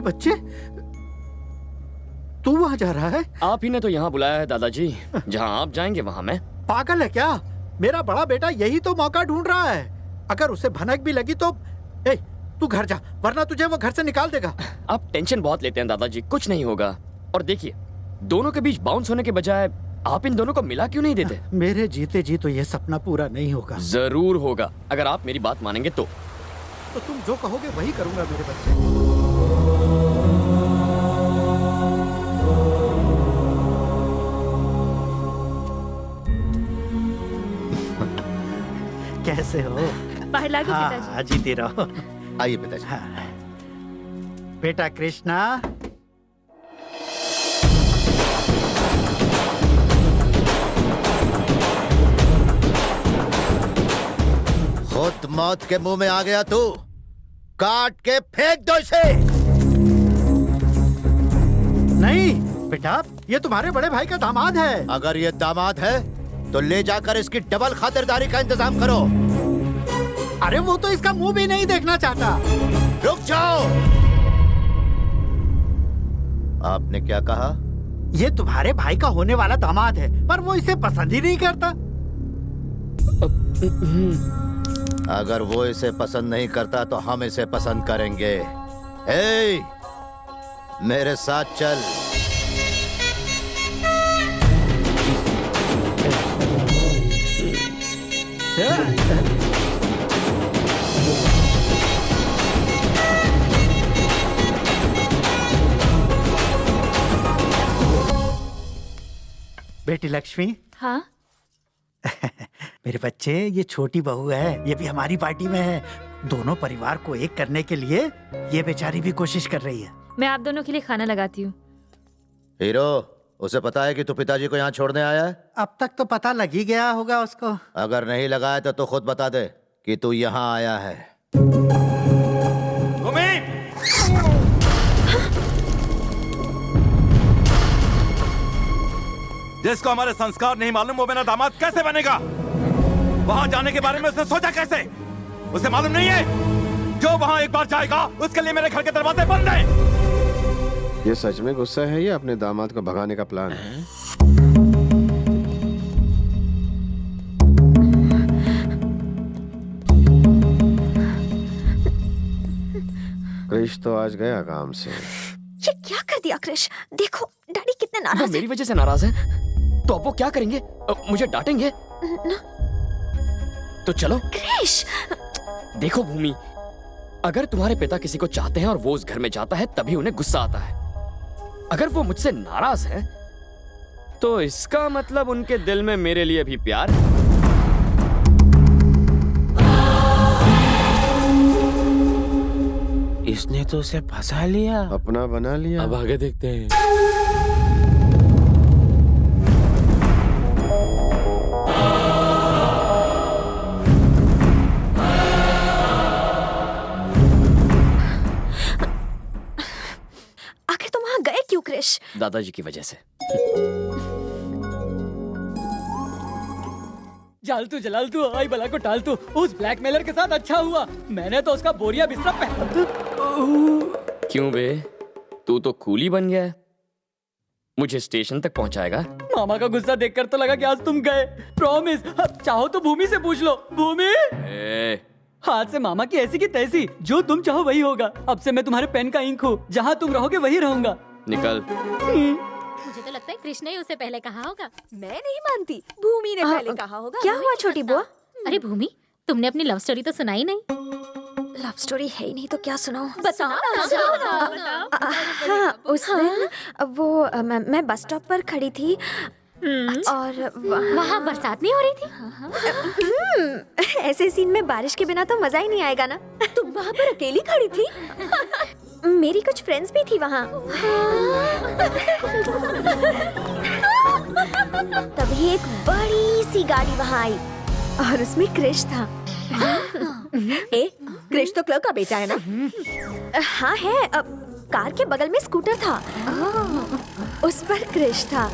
बच्चे, तू वहाँ जा रहा है? आप ही ने तो यहाँ बुलाया है दादाजी। जहाँ आप जाएंगे वहाँ मैं। पागल है क्या? मेरा बड़ा बेटा यही तो मौका ढूंढ रहा है। अगर उसे भनक भी लगी तो तू घर जा, वरना तुझे वो घर से निकाल देगा। आप टेंशन बहुत लेते हैं दादाजी, कुछ नहीं होगा। और देखिए, दोनों के बीच बाउंस होने के बजाय आप इन दोनों को मिला क्यों नहीं देते? मेरे जीते जी तो ये सपना पूरा नहीं होगा। जरूर होगा, अगर आप मेरी बात मानेंगे तो तुम जो कहोगे वही करूंगा मेरे बच्चे। कैसे हो? बाहर लागे पिताजी। हाँ, जीते रहो। आइए पिताजी। हाँ। बेटा कृष्णा, खुद मौत के मुंह में आ गया तू, काट के फेंक दो इसे। नहीं बेटा, ये तुम्हारे बड़े भाई का दामाद है। अगर ये दामाद है तो ले जाकर इसकी डबल खातिरदारी का इंतजाम करो। अरे वो तो इसका मुंह भी नहीं देखना चाहता। रुक जाओ। आपने क्या कहा? ये तुम्हारे भाई का होने वाला दामाद है, पर वो इसे पसंद ही नहीं करता। अगर वो इसे पसंद नहीं करता तो हम इसे पसंद करेंगे। ए, मेरे साथ चल। बेटी लक्ष्मी। हाँ? मेरे बच्चे, ये छोटी बहू है, ये भी हमारी पार्टी में है। दोनों परिवार को एक करने के लिए ये बेचारी भी कोशिश कर रही है। मैं आप दोनों के लिए खाना लगाती हूँ। हीरो, उसे पता है कि तू पिताजी को यहाँ छोड़ने आया है? अब तक तो पता लग ही गया होगा उसको। अगर नहीं लगाया तो खुद बता दे कि तू यहाँ आया है। जिसको हमारे संस्कार नहीं मालूम वो मेरा दामाद कैसे बनेगा? वहां जाने के बारे में उसने सोचा कैसे? उसे मालूम नहीं है जो वहां एक बार जाएगा उसके लिए मेरे घर के दरवाजे बंद हैं। ये सच में गुस्सा है या अपने दामाद को भगाने का प्लान है? क्रिश तो आज गया काम से। ये क्या कर दिया क्रिश? देखो डैडी कितने नाराज हैं। मेरी वजह से नाराज है तो अब वो क्या करेंगे? मुझे डांटेंगे तो चलो। क्रिश, देखो भूमि, अगर तुम्हारे पिता किसी को चाहते हैं और वो उस घर में जाता है तभी उन्हें गुस्सा आता है। अगर वो मुझसे नाराज है तो इसका मतलब उनके दिल में मेरे लिए भी प्यार है। इसने तो उसे फंसा लिया, अपना बना लिया। अब आगे देखते हैं। आखिर तुम वहाँ गए क्यों क्रिश? दादाजी की वजह से। जालतू जलालतू आई बला को टालतू, उस ब्लैकमेलर के साथ अच्छा हुआ, मैंने तो उसका बोरिया बिस्तरा क्यों बे, तू तो कूली बन गया है। मुझे स्टेशन तक पहुंचाएगा? मामा का गुस्सा देखकर तो लगा कि आज तुम गए। प्रॉमिस, चाहो तो भूमि से पूछ लो। भूमि, हाथ से मामा की ऐसी की तैसी, जो तुम चाहो वही होगा। अब से मैं तुम्हारे पेन का इंक हूँ, जहाँ तुम रहोगे वही रहूंगा। निकल। मुझे तो लगता है कृष्ण ने उसे पहले कहा होगा। मैं नहीं मानती, भूमि ने पहले कहा होगा। क्या हुआ छोटी बुआ? अरे भूमि, तुमने अपनी लव स्टोरी तो सुनाई नहीं। लव स्टोरी है ही नहीं तो क्या सुनाऊं? बताओ। हाँ, उस दिन वो मैं बस स्टॉप पर खड़ी थी और वहाँ बरसात नहीं हो रही थी? ऐसे सीन में बारिश के बिना तो मजा ही नहीं आएगा ना। तुम वहाँ पर अकेली खड़ी थी? मेरी कुछ फ्रेंड्स भी थी वहाँ। तभी एक बड़ी सी गाड़ी वहाँ आई और उसमें क्रिश था। क्रिश तो क्लर्क का बेटा है ना? हाँ है। कार के बगल में स्कूटर था, उस पर क्रिश था।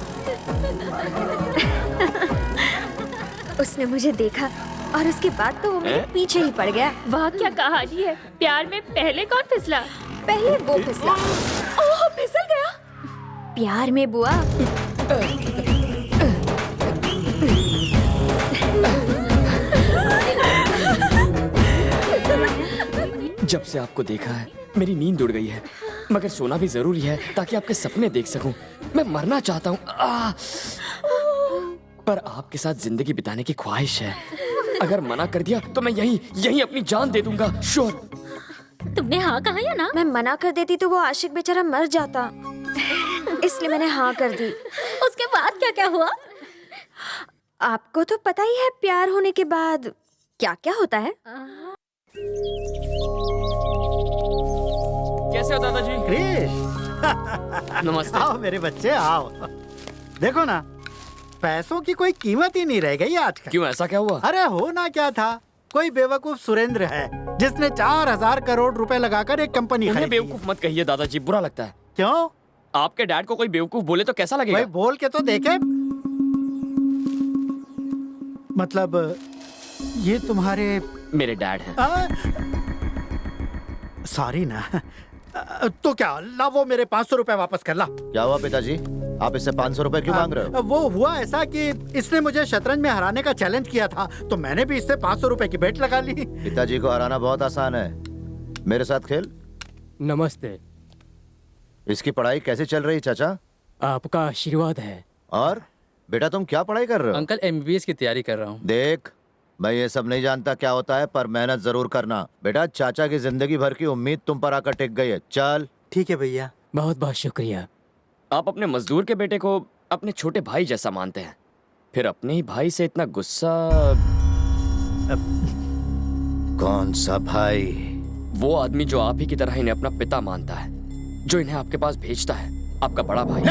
उसने मुझे देखा और उसके बाद तो वो मेरे पीछे ही पड़ गया। वाह क्या कहानी है। प्यार में पहले कौन फिसला? पहले वो फिसला। ओह फिसल गया। प्यार में बुआ। जब से आपको देखा है मेरी नींद उड़ गई है, मगर सोना भी जरूरी है ताकि आपके सपने देख सकूं। मैं मरना चाहता हूँ, पर आपके साथ जिंदगी बिताने की ख्वाहिश है। अगर मना कर दिया तो मैं यहीं अपनी जान दे दूंगा। श्योर। तुमने हाँ कहा या ना? मैं मना कर देती तो वो आशिक बेचारा मर जाता, इसलिए मैंने हाँ कर दी। उसके बाद क्या क्या हुआ? आपको तो पता ही है प्यार होने के बाद क्या क्या होता है। कैसे हो दादाजी? क्रिश नमस्ते। आओ मेरे बच्चे आओ। देखो ना, पैसों की कोई कीमत ही नहीं रह गई आजकल। क्यों, ऐसा क्या हुआ? अरे होना क्या था, कोई बेवकूफ सुरेंद्र है जिसने 4,000 करोड़ रुपए लगाकर एक कंपनी उन्हें खरीदी। बेवकूफ मत कहिए दादाजी, बुरा लगता है। क्यों? आपके डैड को कोई बेवकूफ बोले तो कैसा लगेगा? भाई बोल के तो देखे। मतलब ये तुम्हारे मेरे डैड हैं। सॉरी ना। तो क्या ला, वो मेरे 500 रुपए वापस कर ला। क्या हुआ पिताजी, आप इससे 500 रुपए क्यों मांग रहे हो? वो हुआ ऐसा कि इसने मुझे शतरंज में हराने का चैलेंज किया था, तो मैंने भी इससे 500 रुपए की बेट लगा ली। पिताजी को हराना बहुत आसान है, मेरे साथ खेल। नमस्ते। इसकी पढ़ाई कैसी चल रही चाचा? आपका आशीर्वाद है। और बेटा तुम क्या पढ़ाई कर रहे हो? अंकल MBBS की तैयारी कर रहा हूँ। देख, मैं ये सब नहीं जानता क्या होता है, पर मेहनत जरूर करना। बेटा चाचा की जिंदगी भर की उम्मीद तुम पर आकर टिक गई है। चल। ठीक है भैया। बहुत बहुत शुक्रिया। आप अपने मजदूर के बेटे को अपने छोटे भाई जैसा मानते हैं, फिर अपने ही भाई से इतना गुस्सा। कौन सा भाई? वो आदमी जो आप ही की तरह इन्हें अपना पिता मानता है, जो इन्हें आपके पास भेजता है, आपका बड़ा भाई।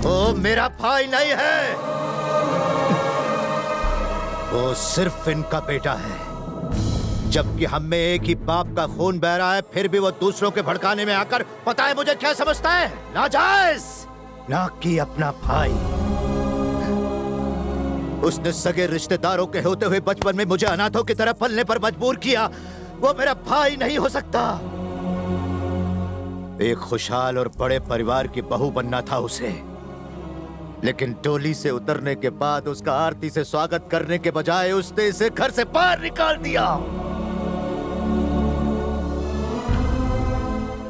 वो मेरा भाई नहीं है, वो सिर्फ इनका बेटा है। जबकि हम में एक ही बाप का खून बह रहा है, फिर भी वो दूसरों के भड़काने में आकर पता है मुझे क्या समझता है? नाजायज, ना कि अपना भाई। उसने सगे रिश्तेदारों के होते हुए बचपन में मुझे अनाथों की तरह पलने पर मजबूर किया। वो मेरा भाई नहीं हो सकता। एक खुशहाल और बड़े परिवार की बहू बनना था उसे, लेकिन डोली से उतरने के बाद उसका आरती से स्वागत करने के बजाय उसने इसे घर से बाहर निकाल दिया।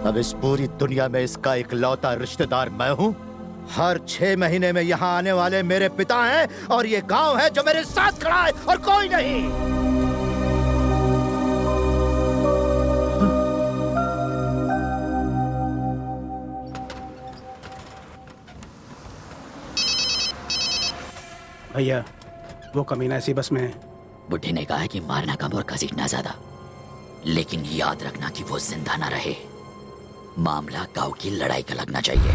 अब इस पूरी दुनिया में इसका इकलौता रिश्तेदार मैं हूँ। हर 6 महीने में यहाँ आने वाले मेरे पिता हैं, और ये गांव है जो मेरे साथ खड़ा है और कोई नहीं। भैया वो कमीना इसी बस में है। बुढ़े ने कहा है कि मारना कम और घसीटना ज्यादा, लेकिन याद रखना कि वो जिंदा ना रहे। मामला गांव की लड़ाई का लगना चाहिए।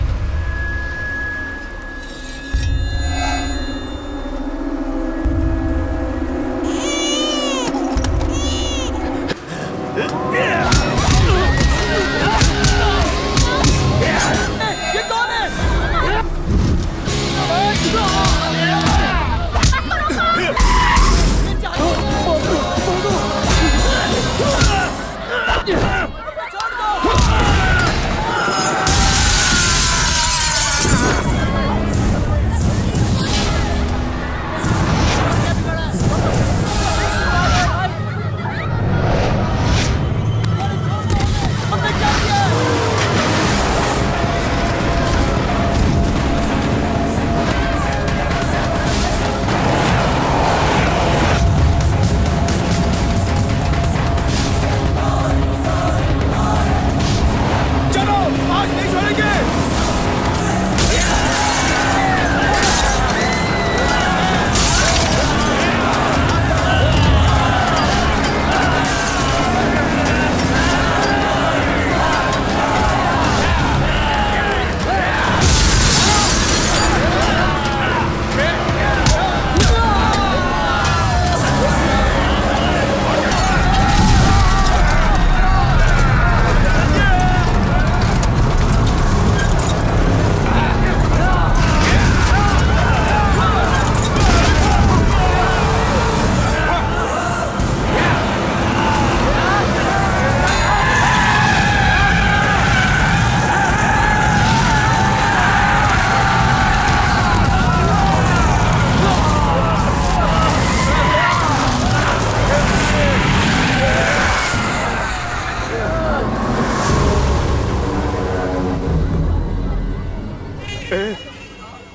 ये कौन है?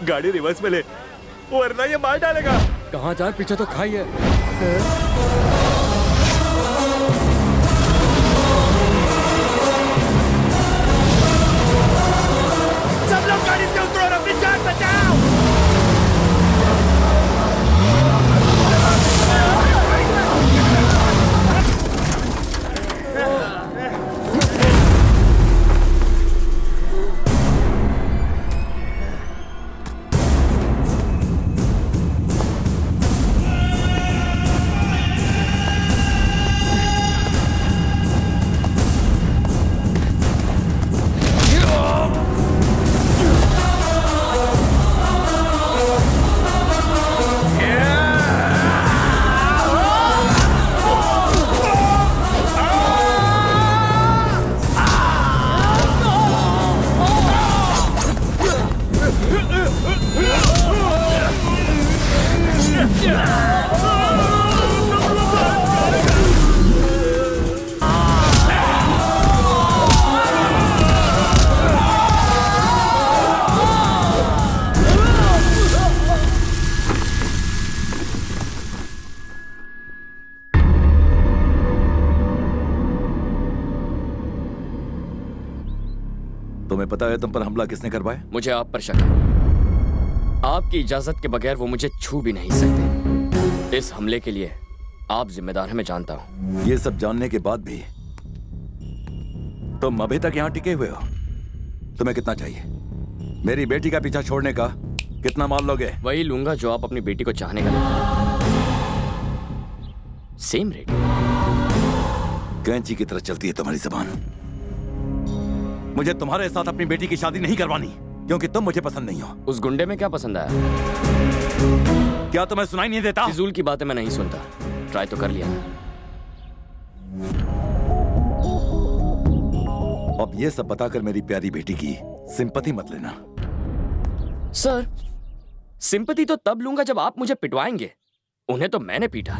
गाड़ी रिवर्स में ले, वरना ये मार डालेगा। कहाँ जाए, पीछे तो खाई है। सब लोग गाड़ी से उतरो और अपनी जान बचाओ। तुम्हें पता है तुम पर हमला किसने करवाया? मुझे आप पर शक है। आपकी इजाजत के बगैर वो मुझे छू भी नहीं सकते। इस हमले के लिए आप जिम्मेदार हैं, मैं जानता हूँ। ये सब जानने के बाद भी तुम अभी तक यहाँ टिके हुए हो। तुम्हें कितना चाहिए? मेरी बेटी का पीछा छोड़ने का कितना माल लोगे? वही लूंगा जो आप अपनी बेटी को चाहने का लेते। Same rate. कैंची की तरह चलती है तुम्हारी जबान। मुझे तुम्हारे साथ अपनी बेटी की शादी नहीं करवानी, क्योंकि तुम मुझे पसंद नहीं हो। उस गुंडे में क्या पसंद आया? क्या तुम्हें सुनाई नहीं देता? फिजूल की बातें मैं नहीं सुनता। ट्राई तो कर लिया ना। अब ये सब बताकर मेरी प्यारी बेटी की सिंपैथी मत लेना। सर, सिंपैथी तो तब लूंगा जब आप मुझे पिटवाएंगे। उन्हें तो मैंने पीटा।